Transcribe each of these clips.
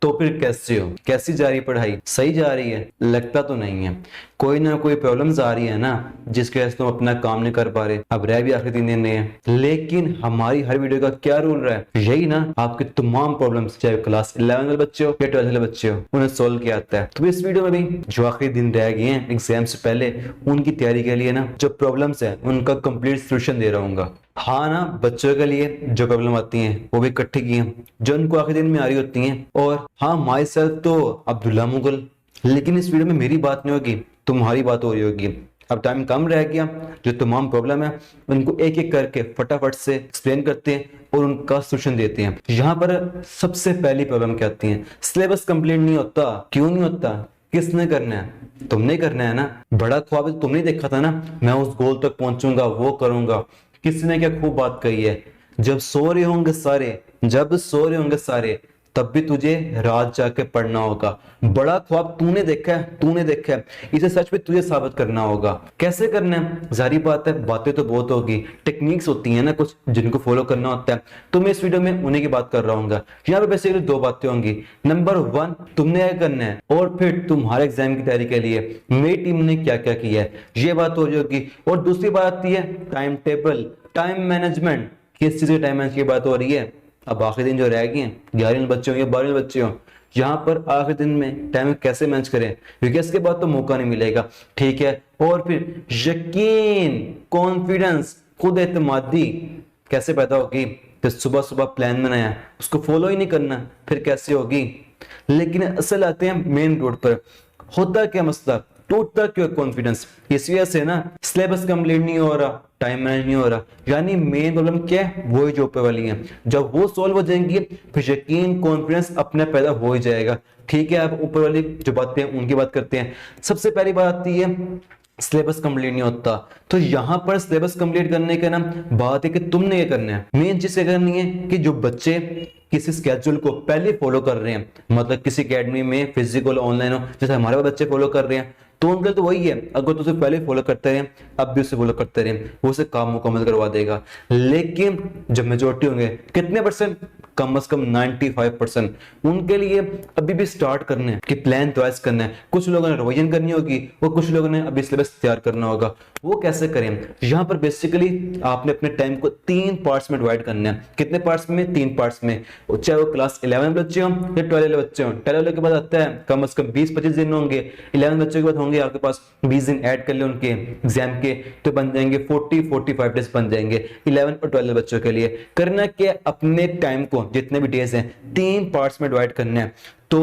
तो फिर कैसे हो, कैसी जा रही पढ़ाई, सही जा रही है? लगता तो नहीं है, कोई ना कोई प्रॉब्लम्स आ रही है ना, जिसकी वजह से तुम अपना काम नहीं कर पा रहे। अब रह भी आखिर 3 दिन नहीं है, लेकिन हमारी हर वीडियो का क्या रूल रहा है, यही ना, आपकी तमाम प्रॉब्लम्स चाहे क्लास 11 वाले बच्चे हो या 12 वाले बच्चे हो, उन्हें सोल्व किया जाता है। तो इस वीडियो में भी जो आखिरी दिन रह गए हैं एग्जाम से पहले, उनकी तैयारी के लिए ना जो प्रॉब्लम्स है उनका कंप्लीट सोल्यूशन दे रहा हूँ। हाँ ना, बच्चों के लिए जो प्रॉब्लम आती हैं वो भी इकट्ठी की हैं जो उनको आखिरी दिन में आ रही होती हैं। और हाँ, माई सेल्फ तो अब्दुल्ला मुगल, लेकिन इस वीडियो में मेरी बात नहीं होगी, तुम्हारी बात हो रही होगी। अब टाइम कम रह गया, जो तमाम प्रॉब्लम है उनको एक एक करके फटाफट से एक्सप्लेन करते हैं और उनका सोल्यूशन देते हैं। यहाँ पर सबसे पहली प्रॉब्लम क्या आती है, सिलेबस कंप्लीट नहीं होता। क्यों नहीं होता? किसने करना है? तुमने करना है ना। बड़ा ख्वाब है, तुमने देखा था ना, मैं उस गोल तक पहुंचूंगा, वो करूंगा। किसी ने क्या खूब बात कही है, जब सो रहे होंगे सारे, जब सो रहे होंगे सारे, तब भी तुझे रात जाके पढ़ना होगा। बड़ा ख्वाब तूने देखा है, तूने देखा है, इसे सच में तुझे साबित करना होगा। कैसे करना है? जारी बात है, बातें तो बहुत होगी, टेक्निक्स होती है ना कुछ जिनको फॉलो करना होता है, तो मैं इस वीडियो में उन्हीं की बात कर रहा हूँ। यहाँ पे बेसिकली 2 बातें होंगी। नंबर 1, तुमने क्या करना है, और फिर तुम्हारे एग्जाम की तैयारी के लिए मेरी टीम ने क्या क्या किया है, ये बात हो जाएगी। और दूसरी बात आती है टाइम टेबल, टाइम मैनेजमेंट। किस चीज के टाइम मैनेज की बात हो रही है? अब आखिरी दिन जो रह गए हैं, 11 बच्चे हो या 12 बच्चे हो, यहाँ पर आखिरी दिन में टाइम कैसे मैनेज करें, क्योंकि इसके बाद तो मौका नहीं मिलेगा। ठीक है, और फिर यकीन, कॉन्फिडेंस, खुद एतमादी कैसे पैदा होगी? तो सुबह सुबह प्लान बनाया, उसको फॉलो ही नहीं करना, फिर कैसे होगी? लेकिन असल आते हैं मेन रोड पर। होता क्या मसला, टूटता क्यों कॉन्फिडेंस? इस वजह से ना, सिलेबस कंप्लीट नहीं हो रहा, टाइम मैनेज नहीं हो रहा। यानी मेन प्रॉब्लम क्या है, वो ही जो ऊपर वाली है। जब वो सॉल्व हो जाएंगी, फिर यकीन कॉन्फिडेंस अपने पैदा हो ही जाएगा। ठीक है, अब ऊपर वाली जो बातें हैं उनकी बात करते हैं। सबसे पहली बात आती है सिलेबस कंप्लीट नहीं होता। तो यहां पर सिलेबस कंप्लीट करने का ना बात है कि तुमने ये करना है, मेन चीज ये करनी है कि जो बच्चे किसी स्केड्यूल को पहले फॉलो कर रहे हैं, मतलब किसी एकेडमी में फिजिकल ऑनलाइन हो, जैसे हमारे बच्चे फॉलो कर रहे हैं, तो उनके लिए तो वही है। अगर तो उसे पहले फॉलो करते रहे, अब भी उसे फॉलो करते रहे, वो उसे काम मुकम्मल करवा देगा। लेकिन जब मेजोरिटी होंगे, कितने परसेंट, कम से कम 95%, उनके लिए अभी भी स्टार्ट करना है कि प्लान तैयार करना है। कुछ लोगों ने रिवीजन करनी होगी और कुछ लोगों ने अभी सिलेबस तैयार करना होगा। वो कैसे करें? यहाँ पर बेसिकली आपने अपने टाइम को 3 पार्ट्स में डिवाइड करना है। कितने पार्ट्स में? 3 पार्ट्स में। चाहे वो क्लास 11 बच्चे हों या 12 वाले बच्चे हों। 12 वाले के बाद आता है कम से कम 20-25 दिन होंगे, 11 बच्चों के बाद होंगे आपके पास 20 दिन ऐड कर ले उनके एग्जाम के, तो बन जाएंगे 40-45 डेज बन जाएंगे 11 और 12 बच्चों के लिए। करना क्या, अपने टाइम को जितने भी डेज हैं 3 पार्ट्स में डिवाइड करना है। तो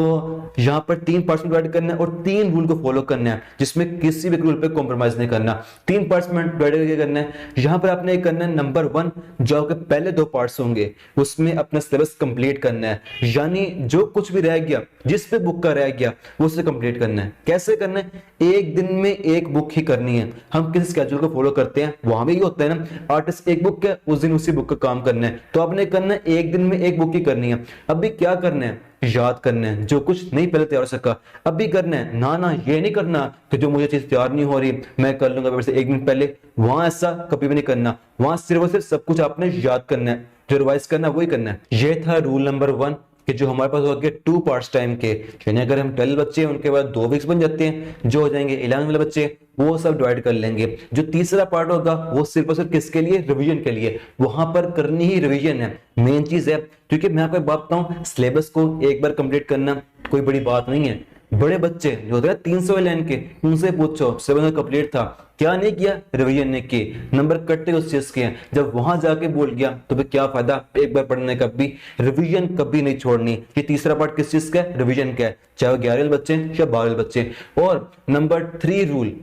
यहां पर 3 पार्ट्स में डिवाइड करना है और 3 रूल को फॉलो करना है, जिसमें किसी भी रूल पे कॉम्प्रोमाइज नहीं करना। 3 पार्ट्स में डिवाइड करके करना है। यहां पर आपने करना है नंबर 1, जो आपके पहले 2 पार्ट्स होंगे उसमें अपना सिलेबस कंप्लीट करना है। यानी जो कुछ भी रह गया, जिस पे बुक का रह गया, वो उसे कंप्लीट करना है। कैसे करना है? एक दिन में एक बुक ही करनी है। हम किसी स्केड्यूल को फॉलो करते हैं, वहां भी ये होता है ना, आर्टिस्ट एक बुक है, उस दिन उसी बुक का काम करना है। तो आपने करना है एक दिन में एक बुक ही करनी है। अभी क्या करना है? याद करना है जो कुछ नहीं पहले तैयार हो सका, अभी करना है ना। ना ये नहीं करना कि जो मुझे चीज तैयार नहीं हो रही मैं कर लूंगा वैसे 1 मिनट पहले, वहां ऐसा कभी भी नहीं करना। वहां सिर्फ और सिर्फ सब कुछ आपने याद करना है, जो रिवाइज करना है वही करना है। ये था रूल नंबर 1 कि जो हमारे पास हो गए 2 पार्ट्स टाइम के। यानी अगर हम 12 बच्चे हैं, उनके बाद 2 वीक्स बन जाते हैं, जो हो जाएंगे 11 वाले बच्चे, वो सब डिवाइड कर लेंगे। जो तीसरा पार्ट होगा वो सिर्फ और सिर्फ किसके लिए? रिवीजन के लिए। वहां पर करनी ही रिवीजन है, मेन चीज है। क्योंकि मैं आपको एक बात बताऊं, सिलेबस को एक बार कंप्लीट करना कोई बड़ी बात नहीं है। बड़े बच्चे जो होते हैं 300 लाइन के, उनसे पूछो सिलेबस कंप्लीट था, क्या नहीं किया? रिवीजन ने की, नंबर कट्टे उस चीज के हैं। जब वहां जाके बोल गया तो फिर क्या फायदा एक बार पढ़ने का? भी रिवीजन कभी नहीं छोड़नी। ये तीसरा पार्ट किस चीज का है? रिवीजन का है, चाहे वो 11 बच्चे या 12 बच्चे। और नंबर 3 रूल,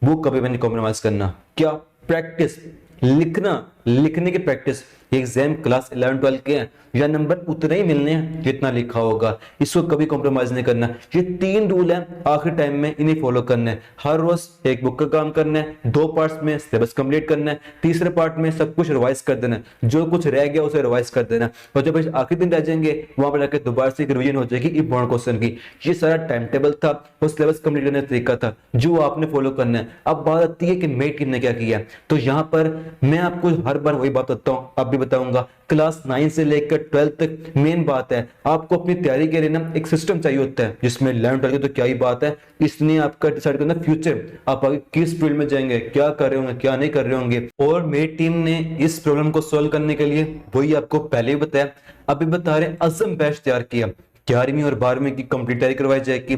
वो कभी भी नहीं कॉम्प्रोमाइज करना। क्या? प्रैक्टिस, लिखना, लिखने की प्रैक्टिस। एग्जाम क्लास 11-12 के हैं, या नंबर उतने ही मिलने हैं जितना लिखा होगा, इसको कभी कॉम्प्रोमाइज नहीं करना। ये 3 रूल हैं, आखिर टाइम में इन्हें फॉलो करना है। हर रोज एक बुक का काम करना है, 2 पार्ट्स में सिलेबस कंप्लीट करना है, तीसरे पार्ट में सब कुछ रिवाइज कर देना है, जो कुछ रह गया उसे रिवाइज कर देना। और जब आखिरी दिन रह जाएंगे, वहां पर जाकर दोबारा से रिवीजन हो जाएगी इंपॉर्टेंट क्वेश्चन की। ये सारा टाइम टेबल था, वो सिलेबस कंप्लीट करने का तरीका था, जो आपने फॉलो करना है। अब बात आती है कि मेट टीम ने क्या किया। तो यहाँ पर मैं आपको हर बार वही बात बताता हूँ, अब भी बताऊंगा। क्लास 9 से लेकर 12 तक मेन बात है, आपको अपनी तैयारी के लिए ना एक सिस्टम चाहिए होता है, जिसमें 11 12 तो क्या ही बात है, इसने आपका डिसाइड करना फ्यूचर, आप आगे किस फील्ड में जाएंगे, क्या कर रहे होंगे, क्या नहीं कर रहे होंगे। और मेरी टीम ने इस प्रॉब्लम को सोल्व करने के लिए वही आपको पहले ही बताया, अभी बता रहे अज़म बैच तैयार किया। 11वीं और 12वीं की कंप्लीट तैयारी करवाई जाएगी।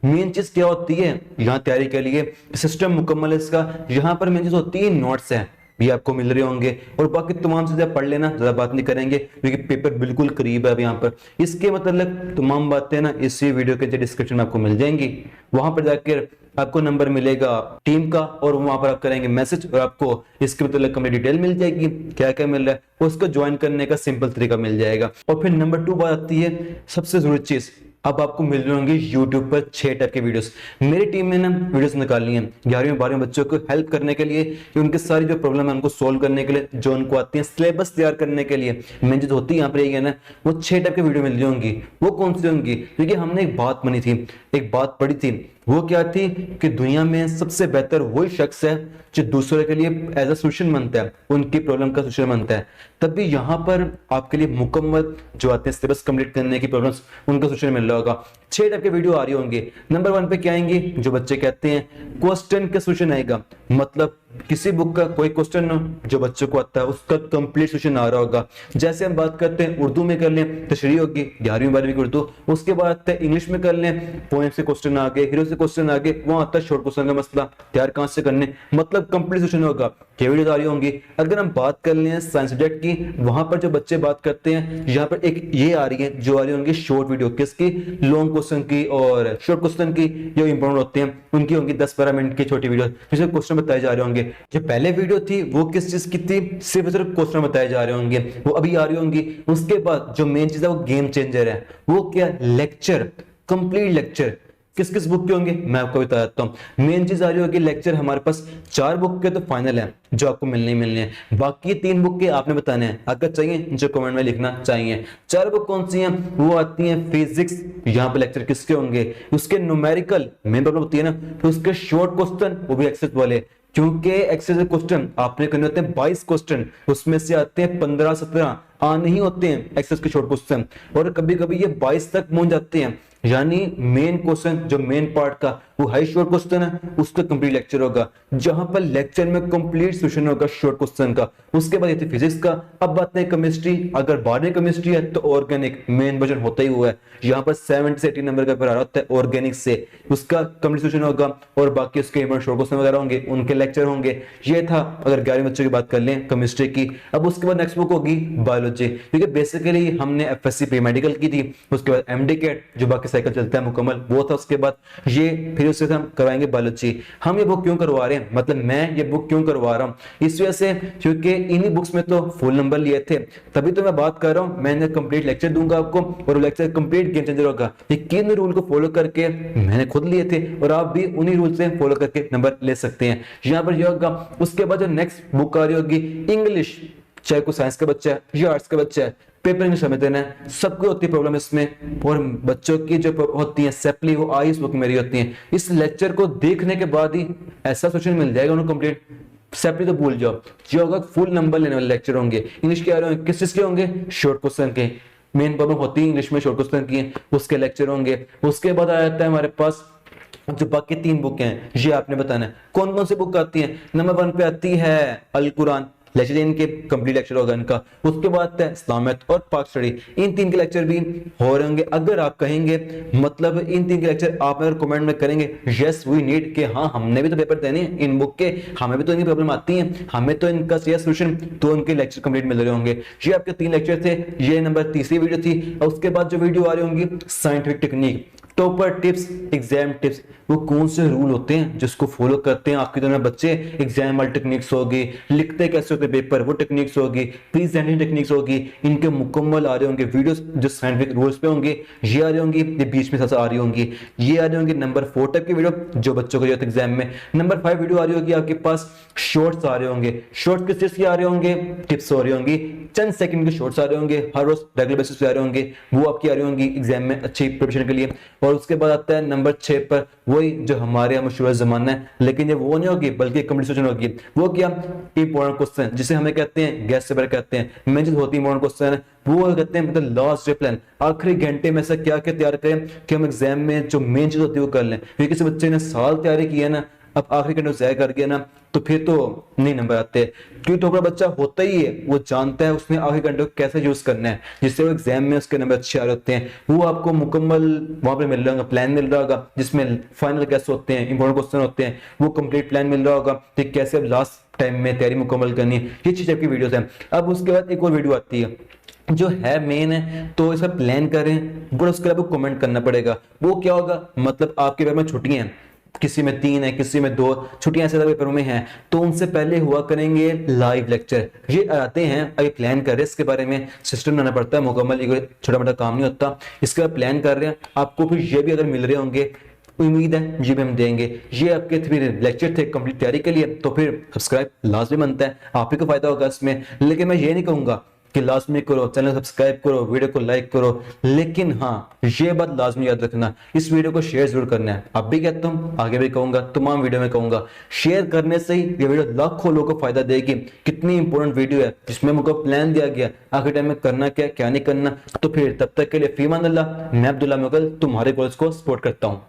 मेन चीज क्या होती है यहाँ तैयारी के लिए, सिस्टम मुकम्मल है इसका। यहाँ पर मेन चीज होती है नोट्स है, भी आपको मिल रहे होंगे, और बाकी तमाम चीजें पढ़ लेना, ज्यादा बात नहीं करेंगे क्योंकि पेपर बिल्कुल करीब है अब यहाँ पर। इसके मतलब तमाम बातें ना इसी वीडियो के डिस्क्रिप्शन में आपको मिल जाएंगी, वहां पर जाकर आपको नंबर मिलेगा टीम का, और वहां पर आप करेंगे मैसेज, और आपको इसके मतलब कंप्लीट डिटेल मिल जाएगी, क्या क्या मिल रहा है उसको ज्वाइन करने का सिंपल तरीका मिल जाएगा। और फिर नंबर 2 बात आती है सबसे जरूरी चीज, अब आपको मिल रहे होंगे YouTube पर 6 टाइप के वीडियोस। मेरी टीम में ना वीडियोस निकालनी है 11वीं 12वीं बच्चों को हेल्प करने के लिए, कि उनके सारी जो प्रॉब्लम है उनको सोल्व करने के लिए, जो उनको आती है सिलेबस तैयार करने के लिए। मेन चीज होती है यहाँ पर यही है ना, वो 6 टाइप के वीडियो मिल रही होंगी। वो कौन सी होंगी? क्योंकि हमने एक बात बनी थी, एक बात पढ़ी थी, वो क्या थी कि दुनिया में सबसे बेहतर वही शख्स है जो दूसरे के लिए एज अ सोल्यूशन बनता है, उनकी प्रॉब्लम का सोल्यूशन बनता है। तब भी यहाँ पर आपके लिए मुकम्मल जो आते हैं सिलेबस कंप्लीट करने की प्रॉब्लम्स, उनका सोल्यूशन मिल रहा होगा। 6 टाइप के वीडियो आ रही होंगे। नंबर 1 पे क्या आएंगे, जो बच्चे कहते हैं क्वेश्चन का सोल्यूशन आएगा, मतलब किसी बुक का कोई क्वेश्चन जो बच्चों को आता है उसका कंप्लीट सोल्यूशन आ रहा होगा। जैसे हम बात करते हैं उर्दू में कर लें तशरीह होगी 11वीं 12वीं की उर्दू, उसके बाद इंग्लिश में कर लें पोएम से क्वेश्चन आ गए, हीरो से क्वेश्चन आ गए, वहां आता है शॉर्ट क्वेश्चन का मसला तैयार कहां से करने, मतलब कंप्लीट सोल्यूशन होगा। क्या वीडियो आ रही होंगी। अगर हम बात कर लें साइंस सब्जेक्ट की, वहां पर जो बच्चे बात करते हैं, यहाँ पर एक ये आ रही है जो आ रही होंगी शॉर्ट वीडियो, किसकी? लॉन्ग क्वेश्चन की और शॉर्ट क्वेश्चन की, जो इंपॉर्टेंट होते हैं उनकी होंगी 10-12 मिनट की छोटी वीडियो, जिसमें क्वेश्चन बताए जा रहे होंगे। जो पहले वीडियो थी वो किस चीज की थी? सिर्फ क्वेश्चन बताए जा रहे होंगे, वो अभी आ रही होंगी। उसके बाद जो मेन चीज है वो गेम चेंजर है, वो क्या? Lecture, complete lecture. किस किस बुक के होंगे मैं आपको बता देता हूँ। मेन चीज आ रही होगी लेक्चर, हमारे पास 4 बुक के तो फाइनल है जो आपको मिलने ही मिलने हैं, बाकी 3 बुक के आपने बताने हैं, अगर चाहिए जो कमेंट में लिखना चाहिए। 4 बुक कौन सी हैं? वो आती हैं फिजिक्स, यहाँ पे लेक्चर किसके होंगे? उसके न्यूमेरिकल मेन प्रॉब्लम होती है ना, तो उसके शॉर्ट क्वेश्चन वो भी एक्सेस वाले, क्योंकि एक्सेस क्वेश्चन आपने करने होते हैं 22 क्वेश्चन, उसमें से आते हैं 15-17 आने ही होते हैं एक्सेस के शॉर्ट क्वेश्चन, और कभी कभी ये 22 तक पहुंच जाते हैं। यानी मेन क्वेश्चन जो मेन पार्ट का वो हाई शॉर्ट क्वेश्चन है, उसका कंप्लीट लेक्चर होगा, जहां पर लेक्चर में कंप्लीट सोल्यूशन होगा शॉर्ट क्वेश्चन का। उसके बाद ये थी फिजिक्स का। अब बात है केमिस्ट्री, अगर 12वीं केमिस्ट्री है तो ऑर्गेनिक मेन वर्जन होता ही हुआ है, यहाँ पर 70 से 80 नंबर का पेपर आ रहा होता है ऑर्गेनिक से, उसका कंप्लीट सोल्यूशन होगा, और बाकी उसके शॉर्ट क्वेश्चन वगैरह होंगे, उनके लेक्चर होंगे। ये था अगर 11वीं बच्चों की बात कर लें केमिस्ट्री की। अब उसके बाद नेक्स्ट बुक होगी बायोलॉजी, क्योंकि बेसिकली हमने एफएससी प्री मेडिकल की थी, उसके बाद एमडी कैट जो बाकी साइकिल चलता है मुकम्मल वो था, उसके बाद ये फिर उससे हम करवाएंगे बायोलॉजी। हम ये बुक क्यों करवा रहे हैं, मतलब मैं ये बुक क्यों करवा रहा हूं, इस वजह से क्योंकि इन्हीं बुक्स में तो फुल नंबर लिए थे, तभी तो मैं बात कर रहा हूं। मैंने कंप्लीट लेक्चर दूंगा आपको, और लेक्चर कंप्लीट गेम चेंजर होगा। ये किन रूल को फॉलो करके मैंने खुद लिए थे, और आप भी उन्हीं रूल से फॉलो करके नंबर ले सकते हैं। यहां पर ये होगा। उसके बाद जो नेक्स्ट बुक आ रही होगी इंग्लिश, चाहे कोई साइंस का बच्चा है या आर्ट्स का बच्चा है, पेपर इंग्लिश हमें देना है, सबको होती है प्रॉब्लम इसमें। और बच्चों की जो होती है सेपली वो आई इस बुक में मेरी होती है। इस लेक्चर को देखने के बाद ही ऐसा सोल्यूशन मिल जाएगा उन्हें कंप्लीट, सेपली तो भूल जाओ, जो होगा फुल नंबर लेने वाले लेक्चर होंगे। इंग्लिश के आ रहे होंगे, किस चीज के होंगे? शॉर्ट क्वेश्चन के। मेन प्रॉब्लम होती है इंग्लिश में शॉर्ट क्वेश्चन की, उसके लेक्चर होंगे। उसके बाद आ जाता है हमारे पास जो बाकी 3 बुक हैं, ये आपने बताना है कौन कौन सी बुक आती है। नंबर 1 पे आती है अल कुरान, लेक्चर इनके कंप्लीट लेक्चर होगा इनका। उसके बाद है इस्लामियत और पाक स्टडी, इन 3 के लेक्चर भी हो रहे होंगे। अगर आप कहेंगे मतलब इन 3 के लेक्चर आप अगर कमेंट में करेंगे यस वी नीड, कि हाँ हमने भी तो पेपर देने हैं इन बुक के, हमें भी तो इनकी प्रॉब्लम आती है, हमें तो इनका सही सोल्यूशन, तो उनके लेक्चर कंप्लीट मिल रहे होंगे। ये आपके 3 लेक्चर थे, ये नंबर 3री वीडियो थी। और उसके बाद जो वीडियो आ रही होंगी scientific technique, topper tips, exam tips, वो कौन से रूल होते हैं जिसको फॉलो करते हैं आपकी तरह बच्चे, एग्जाम वाली टेक्निक्स होगी, लिखते कैसे होते पेपर वो टेक्निक्स होगी, प्रेजेंटेशन टेक्निक्स होगी, इनके मुकम्मल आ रहे होंगे वीडियोस जो साइंटिफिक रूल्स पे होंगे, ये आ रही होंगी, ये बीच में सबसे आ रही होंगी, ये आ रही होंगी नंबर 4 टाइप की वीडियो जो बच्चों को जरूरत एग्जाम में। नंबर 5 वीडियो आ रही होगी आपके पास शॉर्ट्स आ रहे होंगे, शॉर्ट किस चीज के आ रहे होंगे? टिप्स हो रही होंगी, चंद सेकंड के शॉर्ट्स आ रहे होंगे, हर रोज रेगुलर बेसिस पे आ रहे होंगे, वो आपकी आ रही होंगी एग्जाम में अच्छी प्रिपरेशन के लिए। और उसके बाद आता है नंबर 6 पर वही जो हमारे यहाँ मशहूर ज़माना है, लेकिन ये वो नहीं होगी बल्कि कंपटीशन होगी। वो क्या, इंपॉर्टेंट क्वेश्चन जिसे हमें कहते हैं गेस्ट पेपर कहते हैं, मेन चीज होती है इंपॉर्टेंट क्वेश्चन, वो कहते हैं मतलब लास्ट डे प्लान, आखिरी घंटे में से क्या क्या तैयार करें कि हम एग्जाम में जो मेन चीज होती है वो कर लें। क्योंकि किसी बच्चे ने साल तैयारी की है ना, अब आखिरी घंटे ज़ाया कर गया ना, तो फिर तो नहीं नंबर आते। क्योंकि टॉपर बच्चा होता ही है, वो जानता है उसने आखिरी घंटे को कैसे यूज करना है, जिससे वो एग्जाम में उसके नंबर अच्छे आ रहे होते हैं। वो आपको मुकम्मल वहां पे मिल रहा होगा, प्लान मिल रहा होगा जिसमें फाइनल कैसे होते हैं, इंपॉर्टेंट क्वेश्चन होते हैं, वो कंप्लीट प्लान मिल रहा होगा कि कैसे अब लास्ट टाइम में तैयारी मुकम्मल करनी है। ये चीज आपकी वीडियोस है। अब उसके बाद एक और वीडियो आती है जो है मेन है, तो इसका प्लान करें बट उसके लिए आपको कमेंट करना पड़ेगा। वो क्या होगा, मतलब आपके पेपर में छुट्टियां हैं, किसी में 3 है, किसी में 2 छुट्टियां ऐसे पेपर में हैं, तो उनसे पहले हुआ करेंगे लाइव लेक्चर। ये आते हैं, अभी प्लान कर रहे हैं इसके बारे में, सिस्टम बनाना पड़ता है मुकम्मल, ये छोटा मोटा काम नहीं होता। इसके बाद प्लान कर रहे हैं आपको, फिर ये भी अगर मिल रहे होंगे, उम्मीद है ये भी हम देंगे। ये आपके फिर लेक्चर थे कंप्लीट तैयारी के लिए, तो फिर सब्सक्राइब लाजमी बनता है, आप ही को फायदा होगा इसमें। लेकिन मैं ये नहीं कहूंगा कि लाजमी करो, चैनल सब्सक्राइब करो, वीडियो को लाइक करो, लेकिन हाँ ये बात लाजमी याद रखना, इस वीडियो को शेयर जरूर करना है। अब भी कहता हूँ, आगे भी कहूंगा, तमाम वीडियो में कहूंगा, शेयर करने से ही ये वीडियो लाखों लोगों को फायदा देगी। कितनी इंपॉर्टेंट वीडियो है जिसमें मुझको प्लान दिया गया आखिर टाइम में करना क्या क्या नहीं करना। तो फिर तब तक के लिए फीमान अल्लाह, मैं अब्दुल्ला मुगल तुम्हारे गोल्स को सपोर्ट करता हूँ।